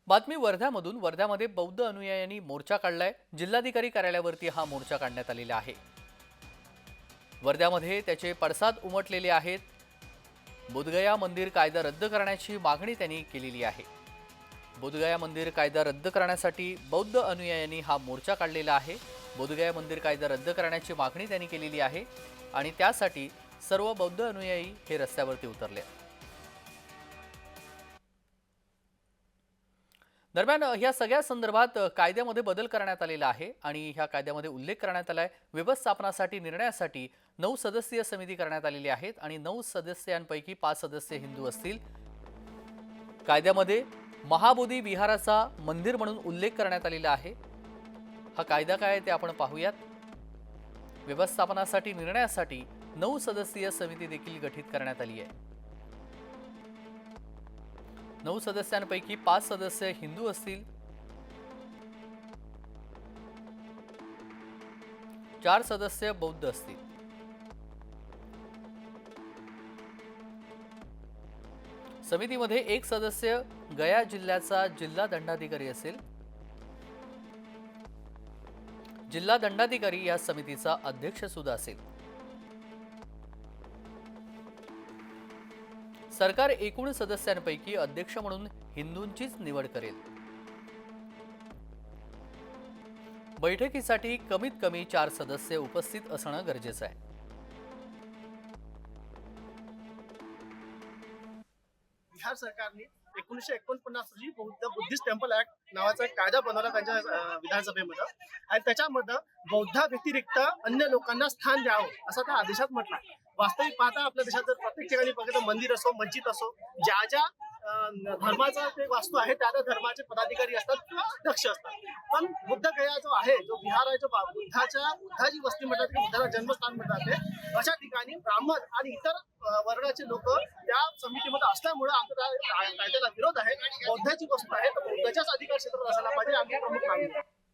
बातमी वर्ध्यामधून. वर्ध्यामध्ये बौद्ध अनुयायांनी मोर्चा काढलाय. जिल्हाधिकारी कार्यालयावरती हा मोर्चा काढण्यात आलेला आहे. वर्ध्यामध्ये त्याचे पडसाद उमटलेले आहेत. बोधगया मंदिर कायदा रद्द करण्याची मागणी त्यांनी केलेली आहे. बोधगया मंदिर कायदा रद्द करण्यासाठी बौद्ध अनुयायांनी हा मोर्चा काढलेला आहे. बोधगया मंदिर कायदा रद्द करण्याची मागणी त्यांनी केलेली आहे आणि त्यासाठी सर्व बौद्ध अनुयायी हे रस्त्यावरती उतरले. दरम्यान ह्या सगळ्या संदर्भात कायद्यामध्ये बदल करण्यात आलेला आहे आणि ह्या कायद्यामध्ये उल्लेख करण्यात आलाय. व्यवस्थापनासाठी निर्णयासाठी 9 सदस्यीय समिती करण्यात आलेली आहेत आणि 9 सदस्यांपैकी 5 सदस्य हिंदू असतील. कायद्यामध्ये महाबोधी विहाराचा मंदिर म्हणून उल्लेख करण्यात आलेला आहे. हा कायदा काय आहे ते आपण पाहूयात. व्यवस्थापनासाठी निर्णयासाठी 9 सदस्यीय समिती देखील गठीत करण्यात आली आहे. 9 सदस्यांपैकी 5 सदस्य हिंदू असतील, 4 सदस्य बौद्ध असतील. समितीमध्ये एक सदस्य गया जिल्ह्याचा जिल्हा दंडाधिकारी असेल. जिल्हा दंडाधिकारी या समितीचा अध्यक्ष सुद्धा असेल. सरकार एकूण सदस्यांपैकी अध्यक्ष म्हणून हिंदूंचीच निवड करेल. बैठकीसाठी कमीत कमी 4 सदस्य उपस्थित असणं गरजेचं आहे. बिहार सरकारने 1949 रोजी बुद्धिस्ट टेम्पल ऍक्ट नावाचा एक कायदा बनवला त्यांच्या विधानसभेमध्ये आणि त्याच्यामध्ये बौद्धा व्यतिरिक्त अन्य लोकांना स्थान द्यावं असं त्या आदेशात म्हटलं. वास्तविक पाहता आपल्या देशात जर प्रत्येक ठिकाणी बघितलं मंदिर असो मस्जिद असो ज्या ज्या धर्माचा ते वास्तू आहे त्या धर्माचे पदाधिकारी असतात किंवा अध्यक्ष असतात. पण बुद्ध गया जो आहे जो विहार आहे जो बुद्धाची वस्ती म्हणतात की बुद्धाला जन्मस्थान म्हणतात ते अशा ठिकाणी ब्राह्मण आणि इतर वर्गाचे लोक त्या समितीमध्ये असल्यामुळे आमचा कायद्याला विरोध आहे. बौद्धाची वस्तू आहे तर बौद्धाच्याच अधिकार क्षेत्रात असायला पाहिजे आमची प्रमुख मागणी आहे.